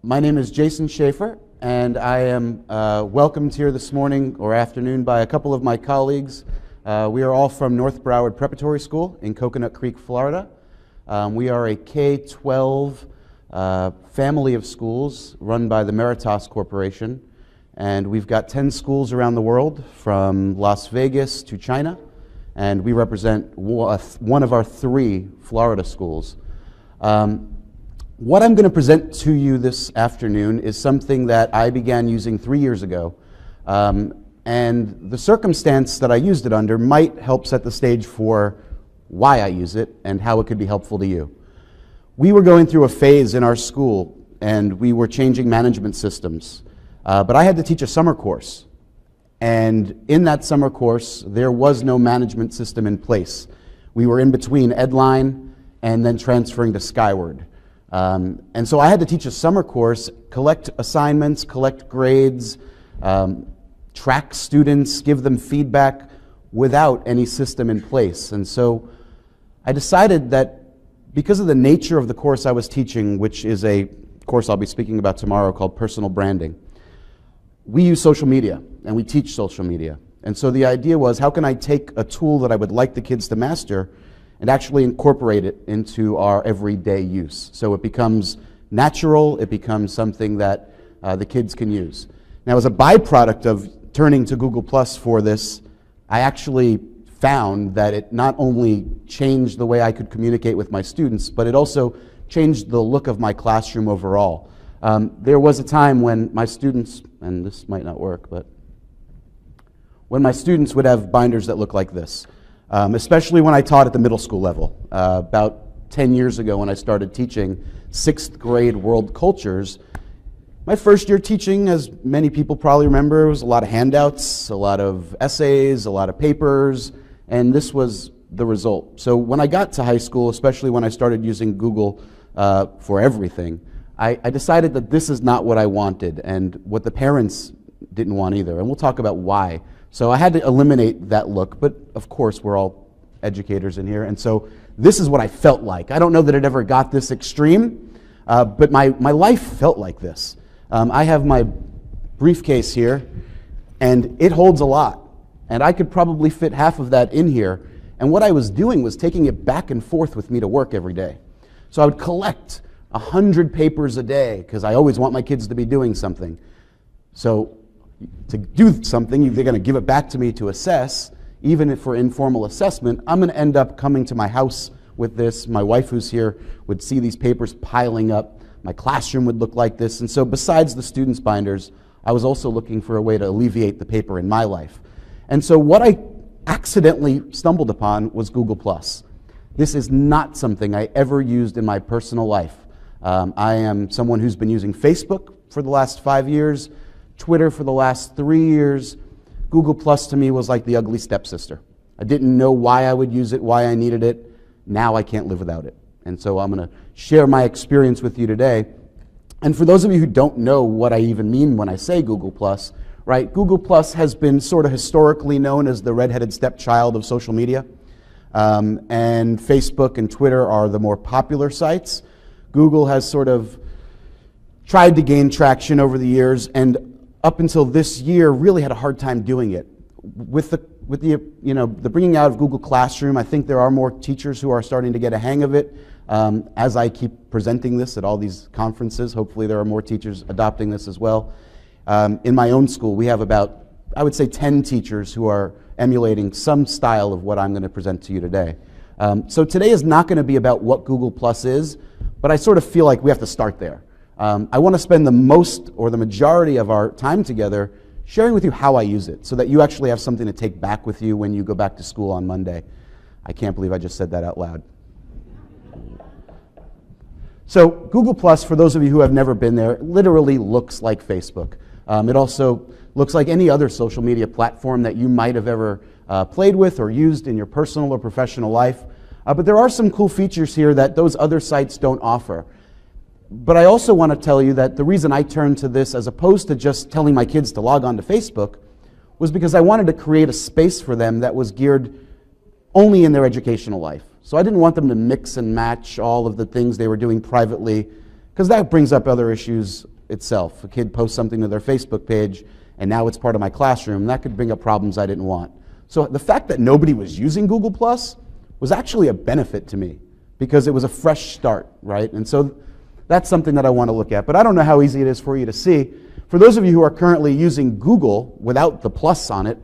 My name is Jason Shaffer, and I am welcomed here this morning or afternoon by a couple of my colleagues. We are all from North Broward Preparatory School in Coconut Creek, Florida. We are a K-12 family of schools run by the Meritas Corporation, and we've got 10 schools around the world, from Las Vegas to China, and we represent one of our 3 Florida schools. What I'm going to present to you this afternoon is something that I began using 3 years ago, and the circumstance that I used it under might help set the stage for why I use it and how it could be helpful to you. We were going through a phase in our school, and we were changing management systems, but I had to teach a summer course, and in that summer course there was no management system in place. We were in between Edline and then transferring to Skyward. And so I had to teach a summer course, collect assignments, collect grades, track students, give them feedback without any system in place. And so I decided that because of the nature of the course I was teaching, which is a course I'll be speaking about tomorrow called Personal Branding, we use social media and we teach social media. And so the idea was, how can I take a tool that I would like the kids to master and actually incorporate it into our everyday use, so it becomes natural, it becomes something that the kids can use. Now, as a byproduct of turning to Google Plus for this, I actually found that it not only changed the way I could communicate with my students, but it also changed the look of my classroom overall. There was a time when my students, and this might not work, but when my students would have binders that look like this. Especially when I taught at the middle school level. About 10 years ago when I started teaching 6th grade world cultures, my first year teaching, as many people probably remember, was a lot of handouts, a lot of essays, a lot of papers, and this was the result. So when I got to high school, especially when I started using Google for everything, I decided that this is not what I wanted and what the parents didn't want either, and we'll talk about why. So I had to eliminate that look, but of course we're all educators in here, and so this is what I felt like. I don't know that it ever got this extreme, but my life felt like this. I have my briefcase here, and it holds a lot, and I could probably fit half of that in here, and what I was doing was taking it back and forth with me to work every day. So I would collect 100 papers a day, because I always want my kids to be doing something. So to do something, they're going to give it back to me to assess. Even if for informal assessment, I'm going to end up coming to my house with this. My wife, who's here, would see these papers piling up. My classroom would look like this. And so besides the students' binders, I was also looking for a way to alleviate the paper in my life. And so what I accidentally stumbled upon was Google+. This is not something I ever used in my personal life. I am someone who's been using Facebook for the last 5 years, Twitter for the last 3 years. Google Plus to me was like the ugly stepsister. I didn't know why I would use it, why I needed it. Now I can't live without it. And so I'm going to share my experience with you today. And for those of you who don't know what I even mean when I say Google Plus, right? Google Plus has been sort of historically known as the redheaded stepchild of social media. And Facebook and Twitter are the more popular sites. Google has sort of tried to gain traction over the years, and up until this year, really had a hard time doing it. With the bringing out of Google Classroom, I think there are more teachers who are starting to get a hang of it. As I keep presenting this at all these conferences, hopefully there are more teachers adopting this as well. In my own school, we have about, I would say, 10 teachers who are emulating some style of what I'm going to present to you today. So today is not going to be about what Google Plus is, but I sort of feel like we have to start there. I want to spend the most or the majority of our time together sharing with you how I use it so that you actually have something to take back with you when you go back to school on Monday. I can't believe I just said that out loud. So Google Plus, for those of you who have never been there, literally looks like Facebook. It also looks like any other social media platform that you might have ever played with or used in your personal or professional life. But there are some cool features here that those other sites don't offer. But I also want to tell you that the reason I turned to this, as opposed to just telling my kids to log on to Facebook, was because I wanted to create a space for them that was geared only in their educational life. So I didn't want them to mix and match all of the things they were doing privately, because that brings up other issues itself. A kid posts something to their Facebook page, and now it's part of my classroom. That could bring up problems I didn't want. So the fact that nobody was using Google Plus was actually a benefit to me because it was a fresh start, right? And so that's something that I want to look at. But I don't know how easy it is for you to see. For those of you who are currently using Google without the plus on it,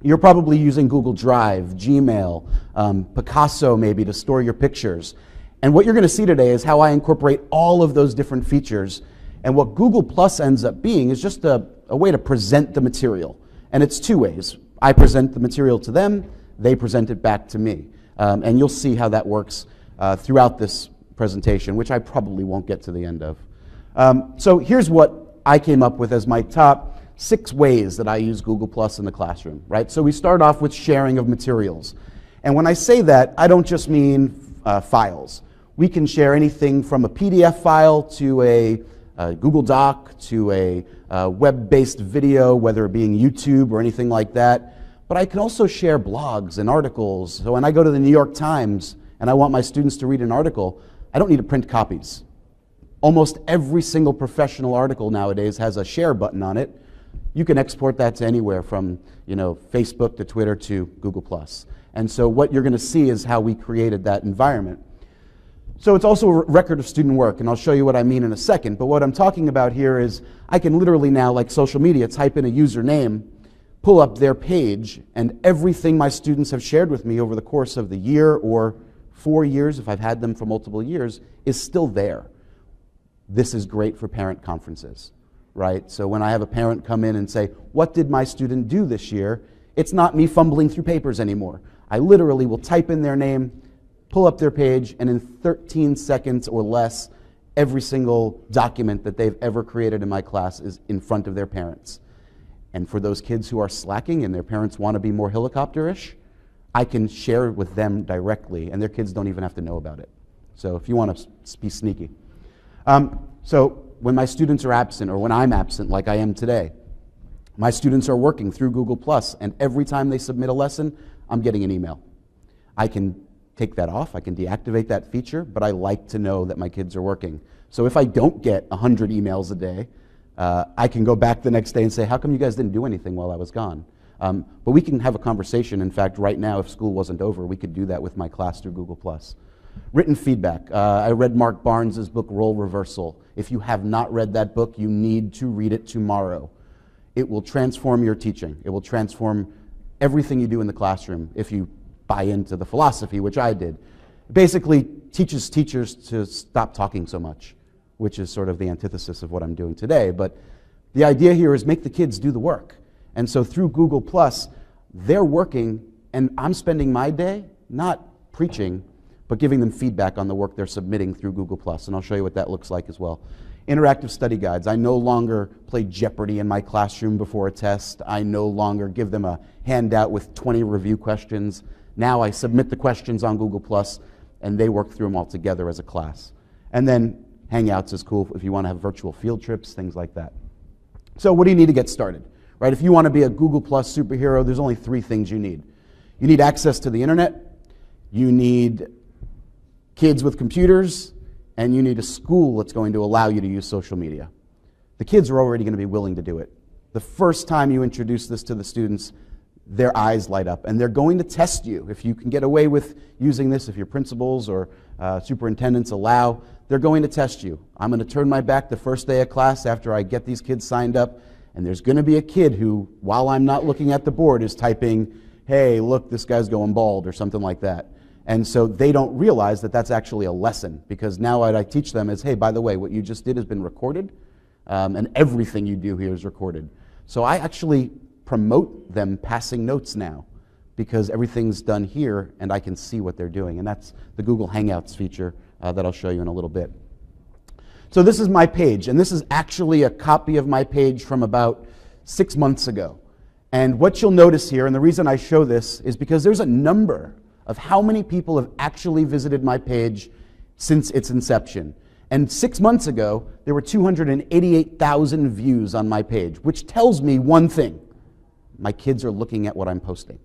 you're probably using Google Drive, Gmail, Picasso maybe to store your pictures. And what you're going to see today is how I incorporate all of those different features. And what Google Plus ends up being is just a way to present the material. And it's two ways. I present the material to them, they present it back to me. And you'll see how that works throughout this presentation, which I probably won't get to the end of. So here's what I came up with as my top 6 ways that I use Google Plus in the classroom, right? So we start off with sharing of materials. And when I say that, I don't just mean files. We can share anything from a PDF file to a Google Doc to a web-based video, whether it being YouTube or anything like that. But I can also share blogs and articles. So when I go to the New York Times and I want my students to read an article, I don't need to print copies. Almost every single professional article nowadays has a share button on it. You can export that to anywhere from, Facebook to Twitter to Google+. And so what you're going to see is how we created that environment. So it's also a record of student work, and I'll show you what I mean in a second. But what I'm talking about here is I can literally now, like social media, type in a username, pull up their page, and everything my students have shared with me over the course of the year or 4 years, if I've had them for multiple years, is still there. This is great for parent conferences, right? So when I have a parent come in and say, what did my student do this year? It's not me fumbling through papers anymore. I literally will type in their name, pull up their page, and in 13 seconds or less, every single document that they've ever created in my class is in front of their parents. And for those kids who are slacking and their parents want to be more helicopter-ish, I can share with them directly, and their kids don't even have to know about it. So if you want to be sneaky. So when my students are absent, or when I'm absent like I am today, my students are working through Google+, and every time they submit a lesson, I'm getting an email. I can take that off, I can deactivate that feature, but I like to know that my kids are working. So if I don't get 100 emails a day, I can go back the next day and say, how come you guys didn't do anything while I was gone? But we can have a conversation. In fact, right now, if school wasn't over, we could do that with my class through Google+. Written feedback. I read Mark Barnes's book, Role Reversal. If you have not read that book, you need to read it tomorrow. It will transform your teaching. It will transform everything you do in the classroom if you buy into the philosophy, which I did. It basically teaches teachers to stop talking so much, which is sort of the antithesis of what I'm doing today. But the idea here is make the kids do the work. And so through Google+, they're working, and I'm spending my day not preaching, but giving them feedback on the work they're submitting through Google+. And I'll show you what that looks like as well. Interactive study guides. I no longer play Jeopardy in my classroom before a test. I no longer give them a handout with 20 review questions. Now I submit the questions on Google+, and they work through them all together as a class. And then Hangouts is cool if you want to have virtual field trips, things like that. So what do you need to get started? Right? If you want to be a Google+ superhero, there's only 3 things you need. You need access to the internet, you need kids with computers, and you need a school that's going to allow you to use social media. The kids are already going to be willing to do it. The first time you introduce this to the students, their eyes light up, and they're going to test you. If you can get away with using this, if your principals or superintendents allow, they're going to test you. I'm going to turn my back the first day of class after I get these kids signed up, and there's going to be a kid who, while I'm not looking at the board, is typing, hey, look, this guy's going bald, or something like that. And so they don't realize that that's actually a lesson, because now what I teach them is, hey, by the way, what you just did has been recorded, and everything you do here is recorded. So I actually promote them passing notes now, because everything's done here, and I can see what they're doing. And that's the Google Hangouts feature that I'll show you in a little bit. So this is my page, and this is actually a copy of my page from about 6 months ago. And what you'll notice here, and the reason I show this, is because there's a number of how many people have actually visited my page since its inception. And 6 months ago, there were 288,000 views on my page, which tells me one thing. My kids are looking at what I'm posting.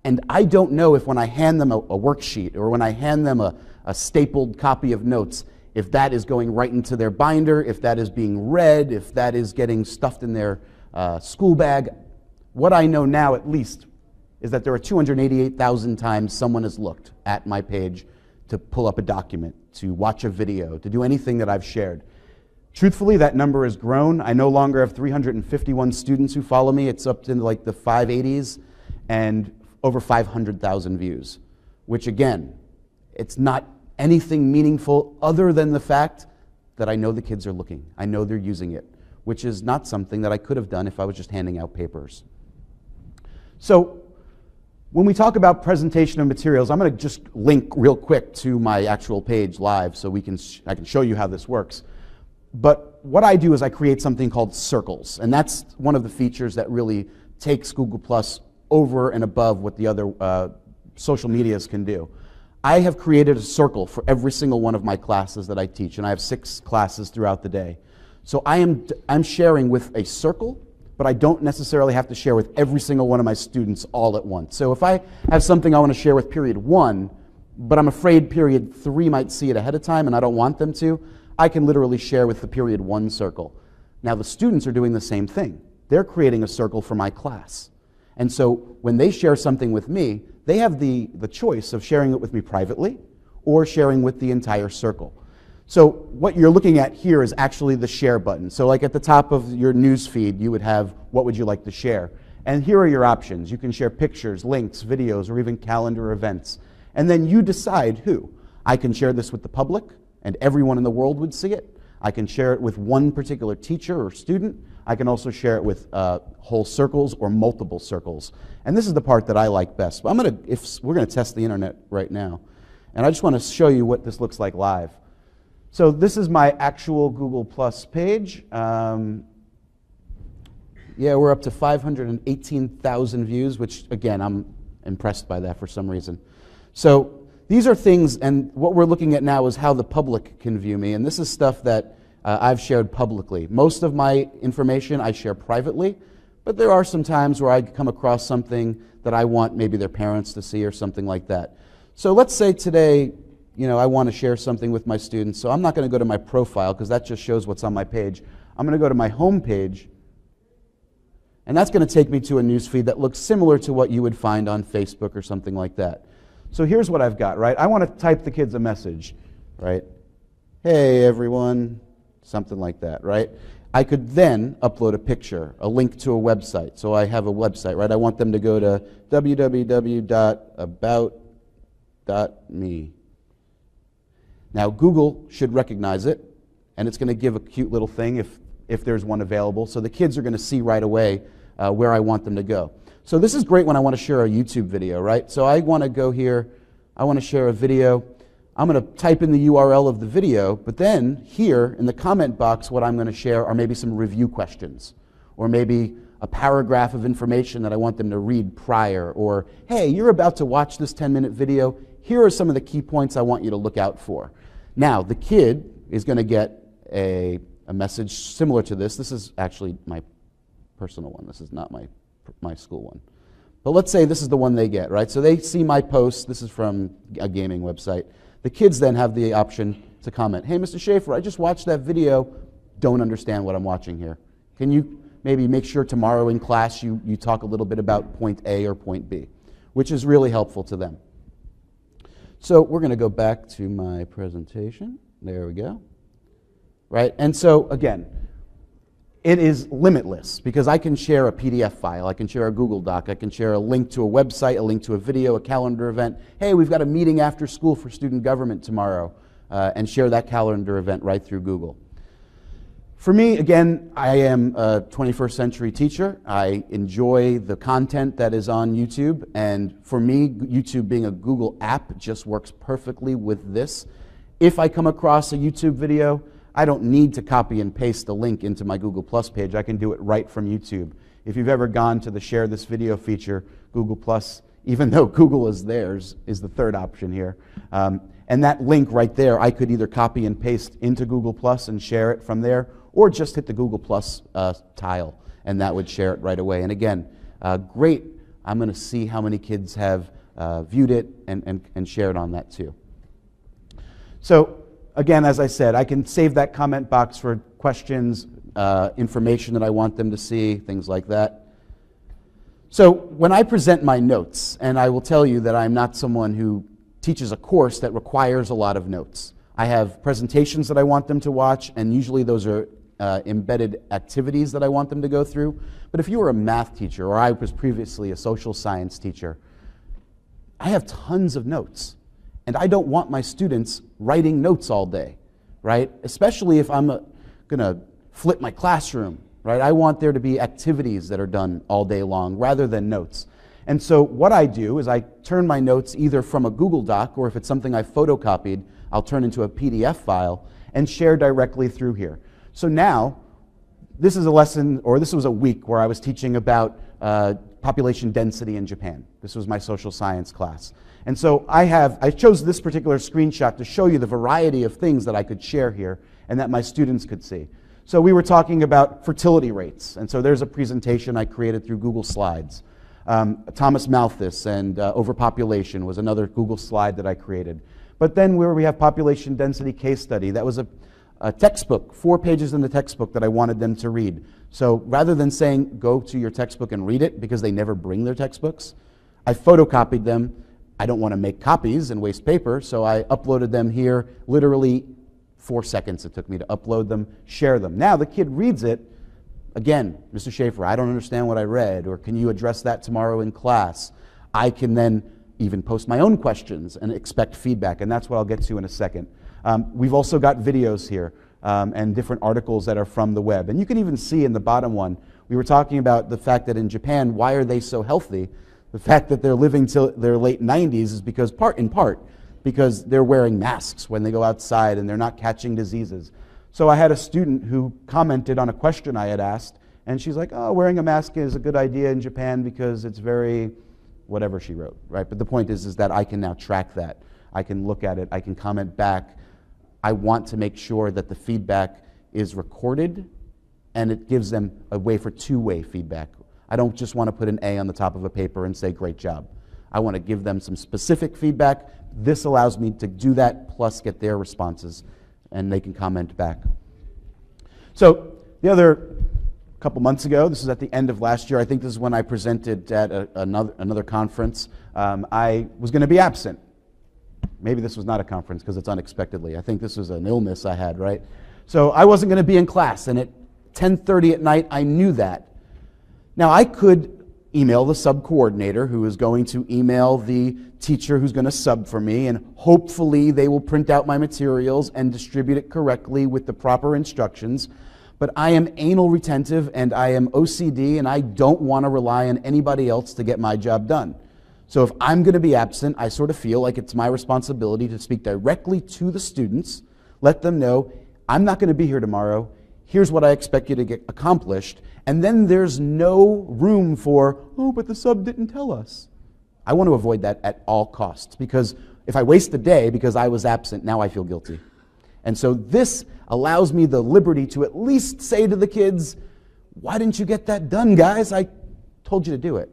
And I don't know if when I hand them a worksheet or when I hand them a stapled copy of notes, if that is going right into their binder, if that is being read, if that is getting stuffed in their school bag. What I know now, at least, is that there are 288,000 times someone has looked at my page to pull up a document, to watch a video, to do anything that I've shared. Truthfully, that number has grown. I no longer have 351 students who follow me. It's up to like the 580s and over 500,000 views, which again, it's not anything meaningful other than the fact that I know the kids are looking. I know they're using it, which is not something that I could have done if I was just handing out papers. So when we talk about presentation of materials, I'm going to just link real quick to my actual page live so I can show you how this works. But what I do is I create something called circles, and that's one of the features that really takes Google Plus over and above what the other social medias can do. I have created a circle for every single one of my classes that I teach, and I have 6 classes throughout the day. So I'm sharing with a circle, but I don't necessarily have to share with every single one of my students all at once. So if I have something I want to share with period 1, but I'm afraid period 3 might see it ahead of time and I don't want them to, I can literally share with the period 1 circle. Now the students are doing the same thing. They're creating a circle for my class. And so when they share something with me, they have the choice of sharing it with me privately or sharing with the entire circle. So what you're looking at here is actually the share button. So like at the top of your news feed, you would have what would you like to share. And here are your options. You can share pictures, links, videos, or even calendar events. And then you decide who. I can share this with the public, and everyone in the world would see it. I can share it with one particular teacher or student. I can also share it with whole circles or multiple circles. And this is the part that I like best. But we're gonna test the internet right now. And I just want to show you what this looks like live. So this is my actual Google Plus page. Yeah, we're up to 518,000 views, which again, I'm impressed by that for some reason. So these are things, and what we're looking at now is how the public can view me, and this is stuff that I've shared publicly. Most of my information I share privately, but there are some times where I come across something that I want maybe their parents to see or something like that. So let's say today, I want to share something with my students, so I'm not going to go to my profile because that just shows what's on my page. I'm going to go to my home page, and that's going to take me to a news feed that looks similar to what you would find on Facebook or something like that. So here's what I've got, right? I want to type the kids a message, right? Hey, everyone, something like that, right? I could then upload a picture, a link to a website. So I have a website, right? I want them to go to www.about.me. Now, Google should recognize it, and it's going to give a cute little thing if there's one available. So the kids are going to see right away where I want them to go. So this is great when I want to share a YouTube video, right? So I want to go here, I want to share a video. I'm going to type in the URL of the video, but then here in the comment box, what I'm going to share are maybe some review questions, or maybe a paragraph of information that I want them to read prior, or hey, you're about to watch this 10-minute video. Here are some of the key points I want you to look out for. Now, the kid is going to get a message similar to this. This is actually my personal one. This is not my school one. But let's say this is the one they get, right? So they see my post. This is from a gaming website. The kids then have the option to comment, hey, Mr. Shaffer, I just watched that video. Don't understand what I'm watching here. Can you maybe make sure tomorrow in class you talk a little bit about point A or point B, which is really helpful to them. So we're going to go back to my presentation. There we go. Right? And so, again, it is limitless because I can share a PDF file, I can share a Google Doc, I can share a link to a website, a link to a video, a calendar event. Hey, we've got a meeting after school for student government tomorrow, and share that calendar event right through Google. For me, again, I am a 21st century teacher. I enjoy the content that is on YouTube, and for me, YouTube being a Google app just works perfectly with this. If I come across a YouTube video, I don't need to copy and paste a link into my Google Plus page. I can do it right from YouTube. If you've ever gone to the share this video feature, Google Plus, even though Google is theirs, is the third option here. And that link right there, I could either copy and paste into Google Plus and share it from there, or just hit the Google Plus tile, and that would share it right away. And again, great. I'm going to see how many kids have viewed it and shared on that too. So again, as I said, I can save that comment box for questions, information that I want them to see, things like that. So when I present my notes, and I will tell you that I'm not someone who teaches a course that requires a lot of notes. I have presentations that I want them to watch, and usually those are embedded activities that I want them to go through. But if you were a math teacher, or I was previously a social science teacher, I have tons of notes. And I don't want my students writing notes all day, right? Especially if I'm going to flip my classroom, right? I want there to be activities that are done all day long rather than notes. And so what I do is I turn my notes either from a Google Doc, or if it's something I photocopied, I'll turn into a PDF file and share directly through here. So now, this is a lesson, or this was a week where I was teaching about population density in Japan. This was my social science class. And so I chose this particular screenshot to show you the variety of things that I could share here and that my students could see. So we were talking about fertility rates. And so there's a presentation I created through Google Slides. Thomas Malthus and overpopulation was another Google slide that I created. But then where we have population density case study, that was a textbook, 4 pages in the textbook that I wanted them to read. So rather than saying, go to your textbook and read it, because they never bring their textbooks, I photocopied them. I don't want to make copies and waste paper, so I uploaded them here. Literally 4 seconds it took me to upload them, share them. Now the kid reads it. Again, Mr. Shaffer, I don't understand what I read, or can you address that tomorrow in class? I can then even post my own questions and expect feedback, and that's what I'll get to in a second. We've also got videos here and different articles that are from the web. And you can even see in the bottom one, we were talking about the fact that in Japan, why are they so healthy? The fact that they're living till their late 90s is because, in part, because they're wearing masks when they go outside and they're not catching diseases. So I had a student who commented on a question I had asked, and she's like, oh, wearing a mask is a good idea in Japan because it's very, whatever she wrote, right? But the point is that I can now track that. I can look at it, I can comment back. I want to make sure that the feedback is recorded and it gives them a way for two-way feedback. I don't just want to put an A on the top of a paper and say, great job. I want to give them some specific feedback. This allows me to do that, plus get their responses, and they can comment back. So the other couple months ago, this is at the end of last year, I think this is when I presented at another conference. I was going to be absent. Maybe this was not a conference because it's unexpectedly. I think this was an illness I had, right? So I wasn't going to be in class, and at 10:30 at night, I knew that. Now, I could email the sub-coordinator who is going to email the teacher who's going to sub for me, and hopefully they will print out my materials and distribute it correctly with the proper instructions. But I am anal retentive, and I am OCD, and I don't want to rely on anybody else to get my job done. So if I'm going to be absent, I sort of feel like it's my responsibility to speak directly to the students, let them know, I'm not going to be here tomorrow, here's what I expect you to get accomplished, and then there's no room for, oh, but the sub didn't tell us. I want to avoid that at all costs, because if I waste the day because I was absent, now I feel guilty. And so this allows me the liberty to at least say to the kids, why didn't you get that done, guys? I told you to do it.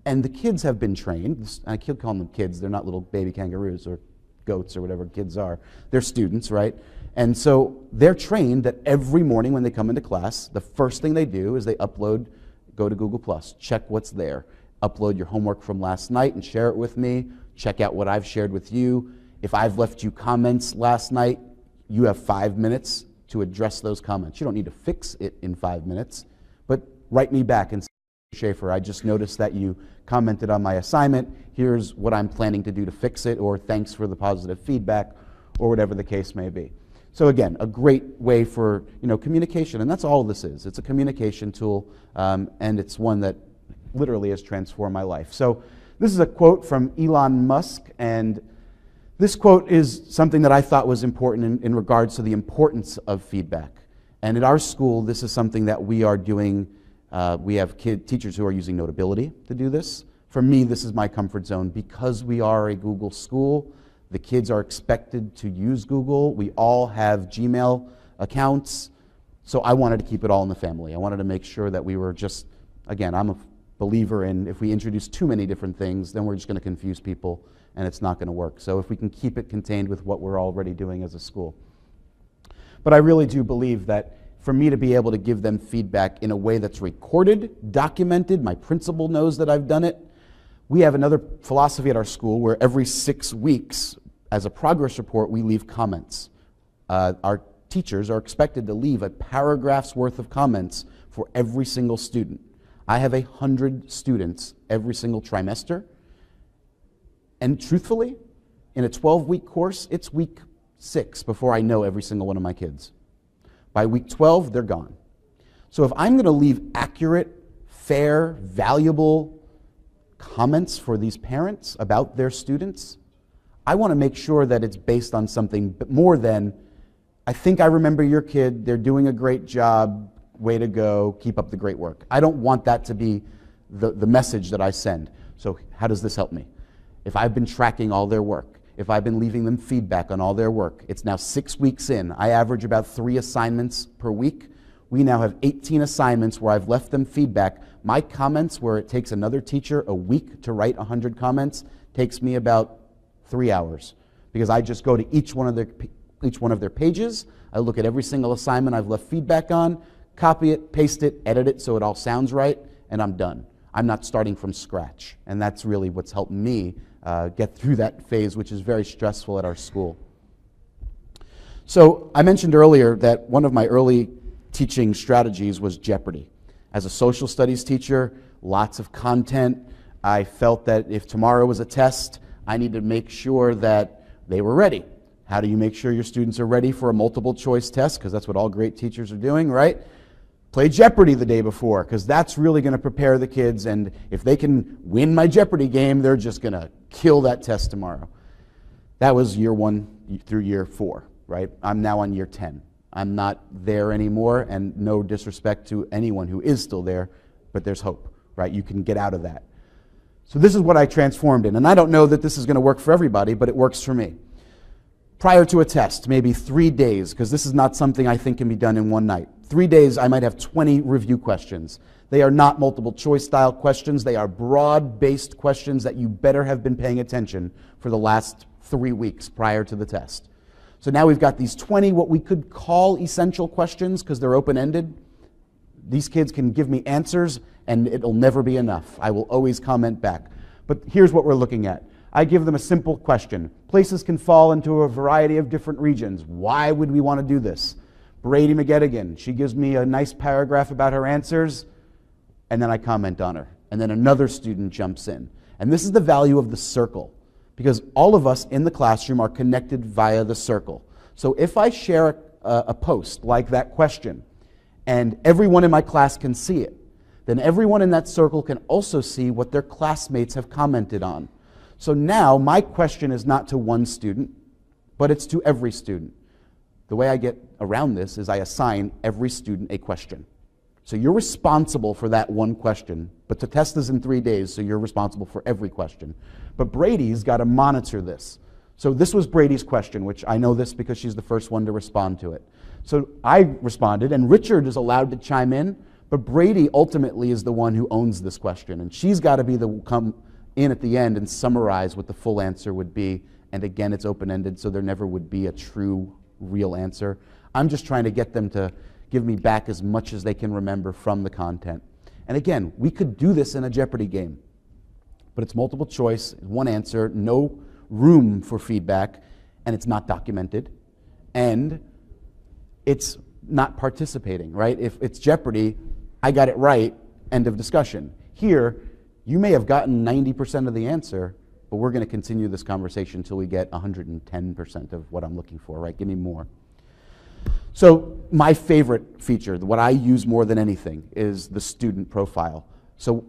And the kids have been trained. I keep calling them kids. They're not little baby kangaroos or goats or whatever kids are. They're students, right? And so they're trained that every morning when they come into class, the first thing they do is they upload, go to Google+, check what's there. Upload your homework from last night and share it with me. Check out what I've shared with you. If I've left you comments last night, you have 5 minutes to address those comments. You don't need to fix it in 5 minutes, but write me back and say, Shaffer, I just noticed that you commented on my assignment. Here's what I'm planning to do to fix it, or thanks for the positive feedback, or whatever the case may be. So again, a great way for communication, and that's all this is. It's a communication tool, and it's one that literally has transformed my life. So this is a quote from Elon Musk, and this quote is something that I thought was important in regards to the importance of feedback. And at our school, this is something that we are doing. We have teachers who are using Notability to do this. For me, this is my comfort zone. Because we are a Google school, the kids are expected to use Google. We all have Gmail accounts. So I wanted to keep it all in the family. I wanted to make sure that we were just, again, I'm a believer in if we introduce too many different things, then we're just going to confuse people and it's not going to work. So if we can keep it contained with what we're already doing as a school, But I really do believe that for me to be able to give them feedback in a way that's recorded, documented, my principal knows that I've done it. We have another philosophy at our school where every 6 weeks, as a progress report, we leave comments. Our teachers are expected to leave a paragraph's worth of comments for every single student. I have 100 students every single trimester. And truthfully, in a 12-week course, it's week 6 before I know every single one of my kids. By week 12, they're gone. So if I'm going to leave accurate, fair, valuable comments for these parents about their students, I want to make sure that it's based on something more than, I think I remember your kid, they're doing a great job, way to go, keep up the great work. I don't want that to be the message that I send. So how does this help me? If I've been tracking all their work, if I've been leaving them feedback on all their work, it's now 6 weeks in. I average about 3 assignments per week. We now have 18 assignments where I've left them feedback. My comments, where it takes another teacher a week to write 100 comments, takes me about 3 hours, because I just go to each one of their pages. I look at every single assignment I've left feedback on, copy it, paste it, edit it so it all sounds right, and I'm done. I'm not starting from scratch, and that's really what's helped me get through that phase, which is very stressful at our school. So I mentioned earlier that one of my early teaching strategies was Jeopardy. As a social studies teacher, lots of content. I felt that if tomorrow was a test, I needed to make sure that they were ready. How do you make sure your students are ready for a multiple choice test? Because that's what all great teachers are doing, right? Play Jeopardy the day before, because that's really going to prepare the kids, and if they can win my Jeopardy game, they're just going to kill that test tomorrow. That was year 1 through year 4, right? I'm now on year 10. I'm not there anymore, and no disrespect to anyone who is still there, but there's hope, right? You can get out of that. So this is what I transformed in, and I don't know that this is going to work for everybody, but it works for me. Prior to a test, maybe 3 days, because this is not something I think can be done in one night. 3 days, I might have 20 review questions. They are not multiple choice style questions. They are broad-based questions that you better have been paying attention for the last 3 weeks prior to the test. So now we've got these 20 what we could call essential questions because they're open-ended. These kids can give me answers and it'll never be enough. I will always comment back. But here's what we're looking at. I give them a simple question. Places can fall into a variety of different regions. Why would we want to do this? Brady McGettigan, she gives me a nice paragraph about her answers, and then I comment on her. And then another student jumps in. And this is the value of the circle, because all of us in the classroom are connected via the circle. So if I share a post like that question, and everyone in my class can see it, then everyone in that circle can also see what their classmates have commented on. So now my question is not to one student, but it's to every student. The way I get around this is I assign every student a question. So you're responsible for that one question, but the test is in 3 days, so you're responsible for every question. But Brady's got to monitor this. So this was Brady's question, which I know this because she's the first one to respond to it. So I responded, and Richard is allowed to chime in, but Brady ultimately is the one who owns this question, and she's got to be the come in at the end and summarize what the full answer would be. And again, it's open-ended, so there never would be a true, real answer. I'm just trying to get them to give me back as much as they can remember from the content. And again, we could do this in a Jeopardy game, but it's multiple choice, one answer, no room for feedback, and it's not documented, and it's not participating, right? If it's Jeopardy, I got it right, end of discussion. Here, you may have gotten 90% of the answer, but we're going to continue this conversation until we get 110% of what I'm looking for, right? Give me more. So my favorite feature, what I use more than anything, is the student profile. So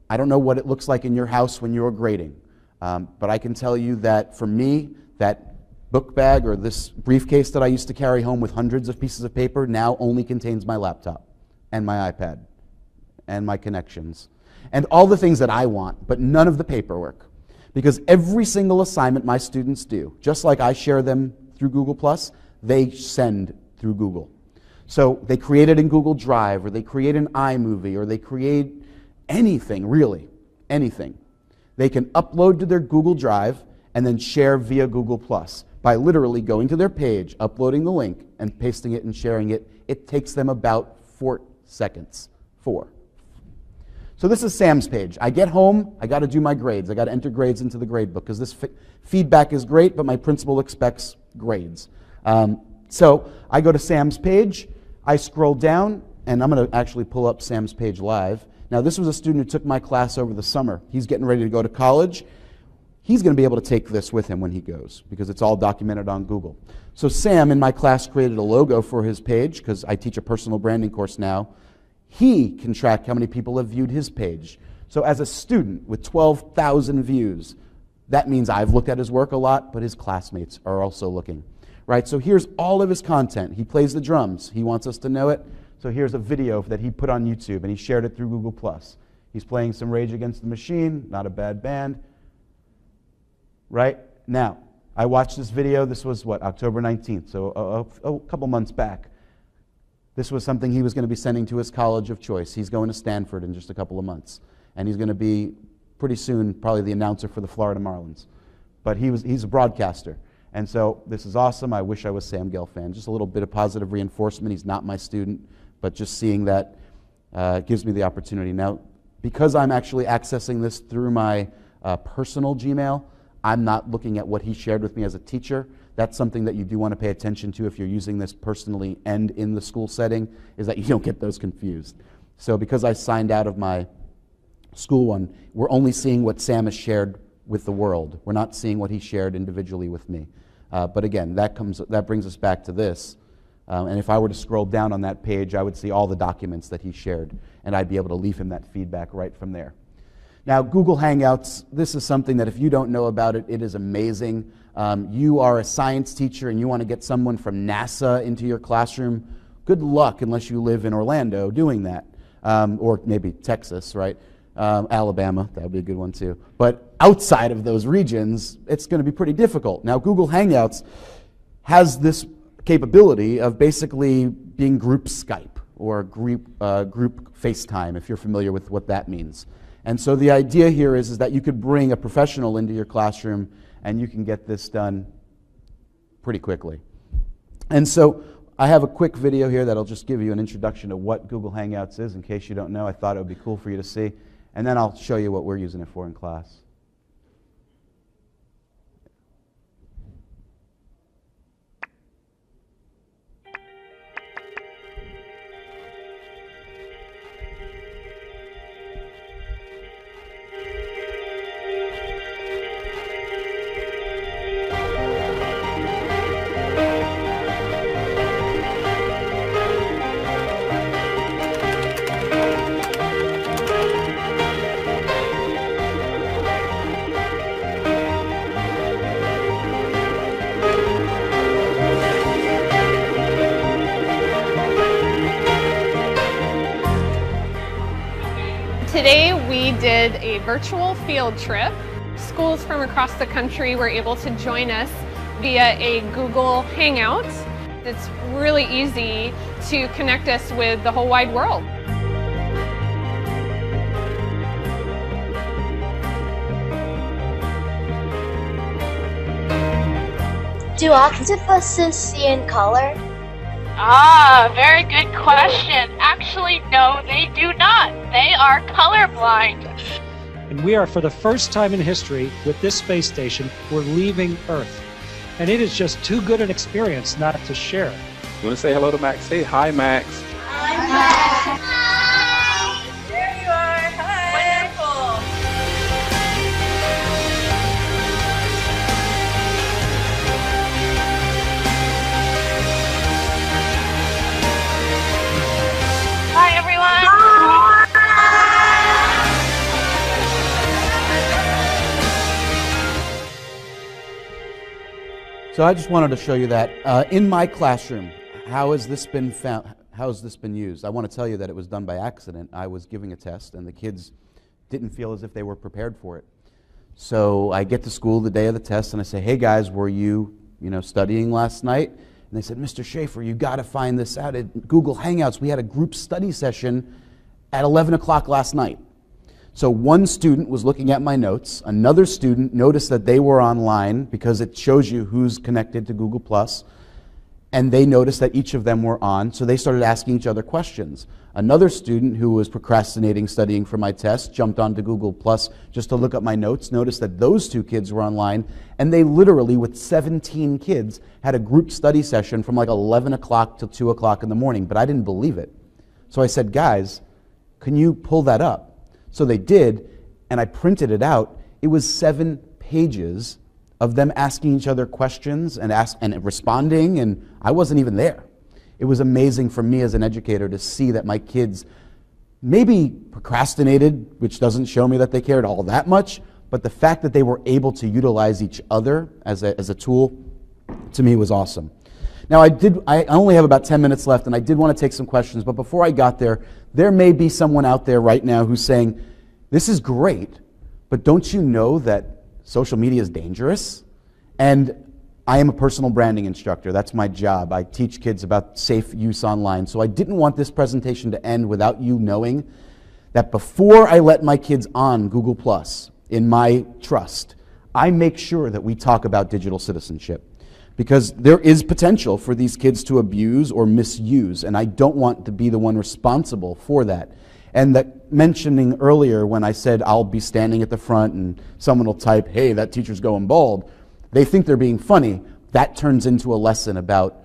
I don't know what it looks like in your house when you're grading, but I can tell you that for me, that book bag or this briefcase that I used to carry home with hundreds of pieces of paper now only contains my laptop and my iPad and my connections and all the things that I want, but none of the paperwork. Because every single assignment my students do, just like I share them through Google+, they send through Google. So they create it in Google Drive, or they create an iMovie, or they create anything, really, anything. They can upload to their Google Drive and then share via Google+. by literally going to their page, uploading the link, and pasting it and sharing it. It takes them about 4 seconds. 4. So this is Sam's page. I get home, I got to do my grades. I got to enter grades into the grade book because this feedback is great, but my principal expects grades. So I go to Sam's page, I scroll down, and I'm going to actually pull up Sam's page live. Now this was a student who took my class over the summer. He's getting ready to go to college. He's going to be able to take this with him when he goes because it's all documented on Google. So Sam in my class created a logo for his page because I teach a personal branding course now. He can track how many people have viewed his page. So as a student with 12,000 views, that means I've looked at his work a lot, but his classmates are also looking. Right? So here's all of his content. He plays the drums. He wants us to know it. So here's a video that he put on YouTube, and he shared it through Google+. He's playing some Rage Against the Machine, not a bad band. Right? Now, I watched this video. This was, what, October 19th, so a couple months back. This was something he was going to be sending to his college of choice. He's going to Stanford in just a couple of months. And he's going to be, pretty soon, probably the announcer for the Florida Marlins. But he's a broadcaster. And so this is awesome. I wish I was Sam Gelfand. Just a little bit of positive reinforcement. He's not my student, but just seeing that gives me the opportunity. Now, because I'm actually accessing this through my personal Gmail, I'm not looking at what he shared with me as a teacher. That's something that you do want to pay attention to if you're using this personally and in the school setting, is that you don't get those confused. So because I signed out of my school one, we're only seeing what Sam has shared with the world. We're not seeing what he shared individually with me. But again, that brings us back to this. And if I were to scroll down on that page, I would see all the documents that he shared, and I'd be able to leave him that feedback right from there. Now, Google Hangouts, this is something that if you don't know about it, it is amazing. You are a science teacher and you want to get someone from NASA into your classroom, good luck unless you live in Orlando doing that, or maybe Texas, right? Alabama, that would be a good one too. But outside of those regions, it's going to be pretty difficult. Now, Google Hangouts has this capability of basically being group Skype or group FaceTime, if you're familiar with what that means. And so the idea here is that you could bring a professional into your classroom and you can get this done pretty quickly. And so I have a quick video here that'll just give you an introduction to what Google Hangouts is in case you don't know. I thought it would be cool for you to see. And then I'll show you what we're using it for in class. Today we did a virtual field trip. Schools from across the country were able to join us via a Google Hangout. It's really easy to connect us with the whole wide world. Do octopuses see in color? Ah, very good question. Actually, no, they do not. They are colorblind. And we are, for the first time in history, with this space station, we're leaving Earth. And it is just too good an experience not to share it. You want to say hello to Max? Say hi, Max. Hi, Max. Hi. There you are. Hi. Wonderful. Hi, everyone. So I just wanted to show you that in my classroom, how has this been found? How has this been used? I want to tell you that it was done by accident. I was giving a test, and the kids didn't feel as if they were prepared for it. So I get to school the day of the test, and I say, "Hey guys, were you studying last night?" And they said, "Mr. Shaffer, you got to find this out at Google Hangouts. We had a group study session at 11 o'clock last night." So one student was looking at my notes, another student noticed that they were online because it shows you who's connected to Google+, and they noticed that each of them were on, so they started asking each other questions. Another student who was procrastinating studying for my test jumped onto Google Plus just to look at my notes, noticed that those two kids were online, and they literally, with 17 kids, had a group study session from like 11 o'clock till 2 o'clock in the morning, but I didn't believe it. So I said, guys, can you pull that up? So they did, and I printed it out. It was 7 pages of them asking each other questions and responding, and I wasn't even there. It was amazing for me as an educator to see that my kids maybe procrastinated, which doesn't show me that they cared all that much, but the fact that they were able to utilize each other as a tool, to me, was awesome. Now, I only have about 10 minutes left, and I did want to take some questions, but before I got there may be someone out there right now who's saying, this is great, but don't you know that social media is dangerous? And I am a personal branding instructor. That's my job. I teach kids about safe use online. So I didn't want this presentation to end without you knowing that before I let my kids on Google+, in my trust, I make sure that we talk about digital citizenship, because there is potential for these kids to abuse or misuse, and I don't want to be the one responsible for that. And that mentioning earlier when I said I'll be standing at the front and someone will type, hey, that teacher's going bald, they think they're being funny. That turns into a lesson about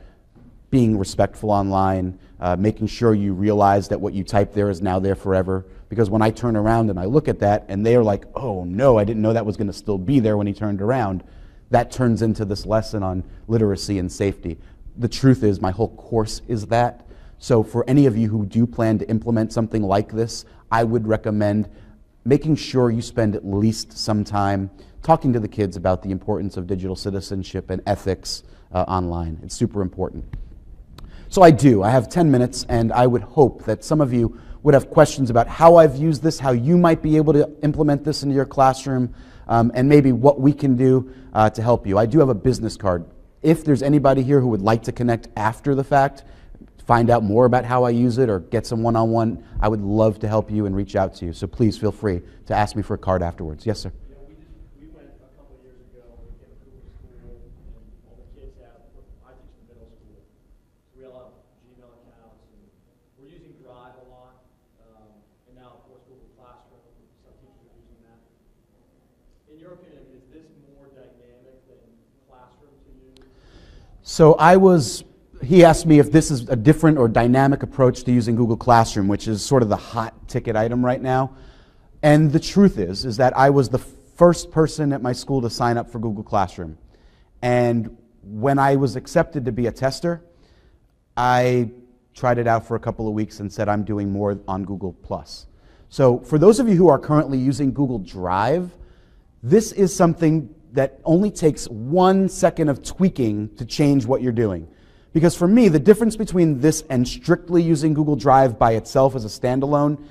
being respectful online, making sure you realize that what you type there is now there forever. Because when I turn around and I look at that and they are like, oh no, I didn't know that was going to still be there when he turned around, that turns into this lesson on literacy and safety. The truth is, my whole course is that. So for any of you who do plan to implement something like this, I would recommend making sure you spend at least some time talking to the kids about the importance of digital citizenship and ethics online. It's super important. So I have 10 minutes, and I would hope that some of you would have questions about how I've used this, how you might be able to implement this into your classroom, and maybe what we can do to help you. I do have a business card. If there's anybody here who would like to connect after the fact, find out more about how I use it or get some one-on-one, I would love to help you and reach out to you. So please feel free to ask me for a card afterwards. Yes, sir? Yeah, we went a couple of years ago in Google School, and all the kids have, I teach in middle school, so we all have Gmail accounts, and we're using Drive a lot, and now, of course, Google Classroom, some teachers are using that. In your opinion, is this more dynamic than Classroom to use? So he asked me if this is a different or dynamic approach to using Google Classroom, which is sort of the hot ticket item right now. And the truth is that I was the first person at my school to sign up for Google Classroom. And when I was accepted to be a tester, I tried it out for a couple of weeks and said I'm doing more on Google+. So for those of you who are currently using Google Drive, this is something that only takes 1 second of tweaking to change what you're doing. Because for me, the difference between this and strictly using Google Drive by itself as a standalone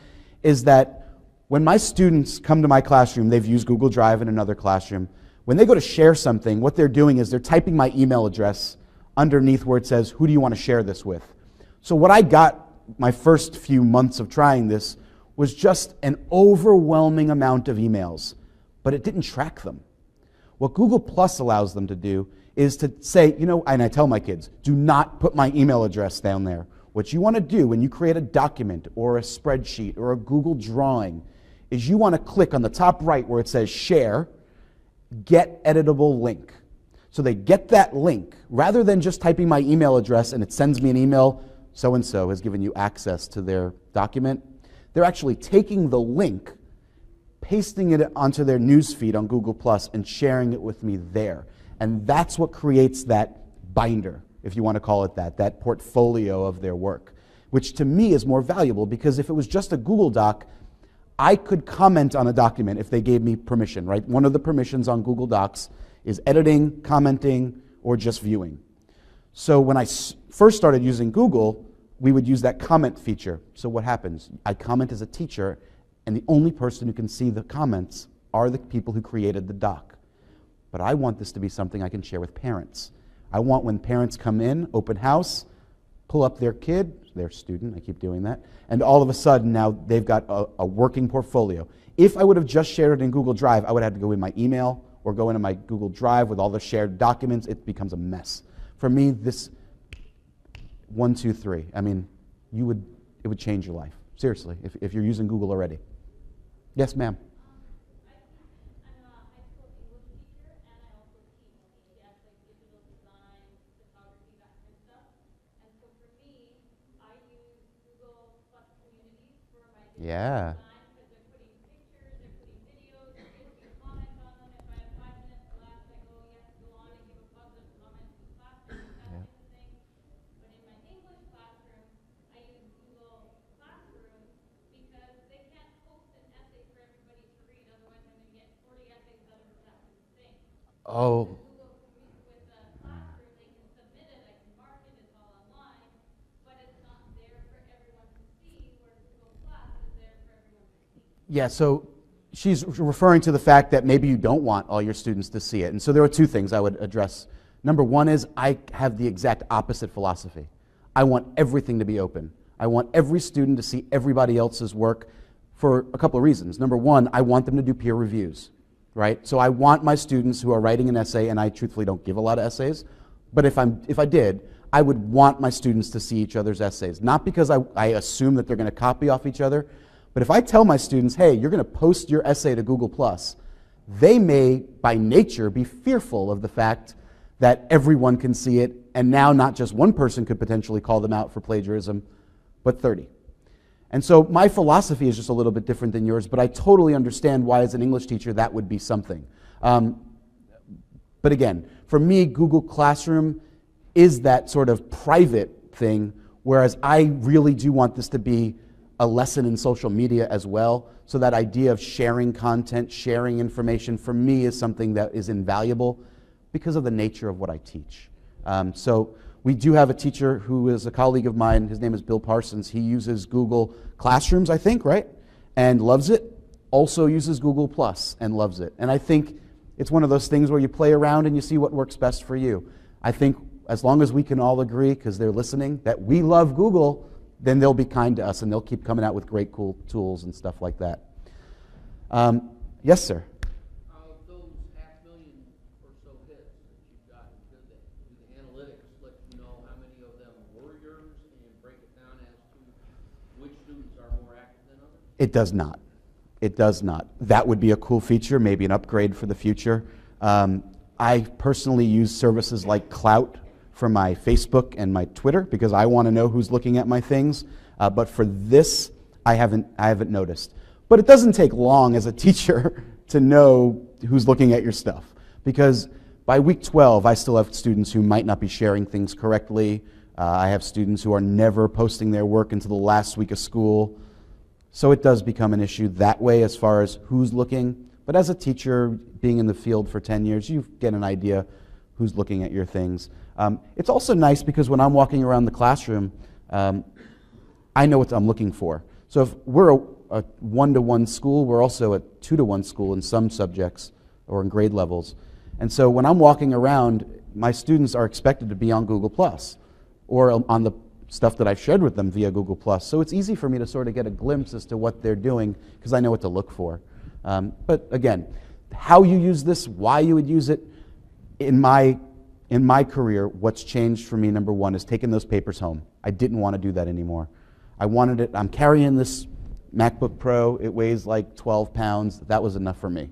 is that when my students come to my classroom, they've used Google Drive in another classroom. When they go to share something, what they're doing is they're typing my email address underneath where it says, who do you want to share this with? So what I got my first few months of trying this was just an overwhelming amount of emails, but it didn't track them. What Google Plus allows them to do is to say, and I tell my kids, do not put my email address down there. What you want to do when you create a document or a spreadsheet or a Google drawing is you want to click on the top right where it says share, get editable link. So they get that link rather than just typing my email address and it sends me an email, so-and-so has given you access to their document. They're actually taking the link, pasting it onto their news feed on Google Plus and sharing it with me there. And that's what creates that binder, if you want to call it that portfolio of their work, which to me is more valuable because if it was just a Google Doc, I could comment on a document if they gave me permission, right? One of the permissions on Google Docs is editing, commenting, or just viewing. So when I first started using Google, we would use that comment feature. So what happens? I comment as a teacher, and the only person who can see the comments are the people who created the doc. But I want this to be something I can share with parents. I want when parents come in, open house, pull up their kid, their student. I keep doing that. And all of a sudden now they've got a working portfolio. If I would have just shared it in Google Drive, I would have to go in my email or go into my Google Drive with all the shared documents. It becomes a mess. For me, this 1, 2, 3. I mean, it would change your life. Seriously, if you're using Google already. Yes, ma'am. Yeah. Oh. Yeah, so she's referring to the fact that maybe you don't want all your students to see it. And so there are two things I would address. Number one is I have the exact opposite philosophy. I want everything to be open. I want every student to see everybody else's work for a couple of reasons. Number one, I want them to do peer reviews, right? So I want my students who are writing an essay, and I truthfully don't give a lot of essays, but if I did, I would want my students to see each other's essays. Not because I assume that they're going to copy off each other, but if I tell my students, hey, you're going to post your essay to Google+, they may, by nature, be fearful of the fact that everyone can see it, and now not just one person could potentially call them out for plagiarism, but 30. And so my philosophy is just a little bit different than yours, but I totally understand why, as an English teacher, that would be something. But again, for me, Google Classroom is that sort of private thing, whereas I really do want this to be a lesson in social media as well. So that idea of sharing content, sharing information, for me is something that is invaluable because of the nature of what I teach. So we do have a teacher who is a colleague of mine. His name is Bill Parsons. He uses Google Classrooms, I think, right? And loves it. Also uses Google Plus and loves it. And I think it's one of those things where you play around and you see what works best for you. I think as long as we can all agree, because they're listening, that we love Google, then they'll be kind to us and they'll keep coming out with great, cool tools and stuff like that. Yes, sir? Those 500,000 or so hits that you've gotten, do the analytics let you know how many of them were yours and break it down as to which students are more active than others? It does not. It does not. That would be a cool feature, maybe an upgrade for the future. I personally use services like Clout for my Facebook and my Twitter because I want to know who's looking at my things. But for this, I haven't noticed. But it doesn't take long as a teacher to know who's looking at your stuff, because by week 12, I still have students who might not be sharing things correctly. I have students who are never posting their work until the last week of school. So it does become an issue that way as far as who's looking. But as a teacher, being in the field for 10 years, you get an idea who's looking at your things. It's also nice because when I'm walking around the classroom, I know what I'm looking for. So if we're a 1-to-1 school, we're also a 2-to-1 school in some subjects or in grade levels. And so when I'm walking around, my students are expected to be on Google Plus or on the stuff that I've shared with them via Google Plus. So it's easy for me to sort of get a glimpse as to what they're doing because I know what to look for. But again, how you use this, why you would use it, in my career, what's changed for me, number one, is taking those papers home. I didn't want to do that anymore. I wanted it. I'm carrying this MacBook Pro. It weighs like 12 pounds. That was enough for me.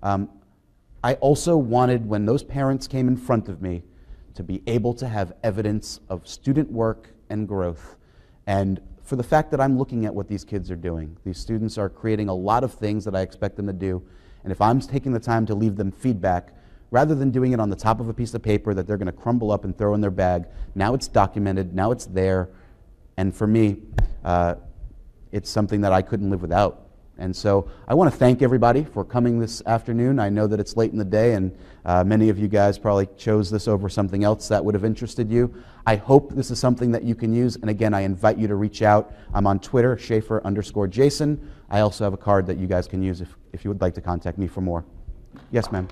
I also wanted, when those parents came in front of me, to be able to have evidence of student work and growth. And for the fact that I'm looking at what these kids are doing. These students are creating a lot of things that I expect them to do. And if I'm taking the time to leave them feedback, rather than doing it on the top of a piece of paper that they're going to crumble up and throw in their bag, now it's documented, now it's there. And for me, it's something that I couldn't live without. And so I want to thank everybody for coming this afternoon. I know that it's late in the day and many of you guys probably chose this over something else that would have interested you. I hope this is something that you can use. And again, I invite you to reach out. I'm on Twitter, Shaffer_Jason. I also have a card that you guys can use if you would like to contact me for more. Yes, ma'am.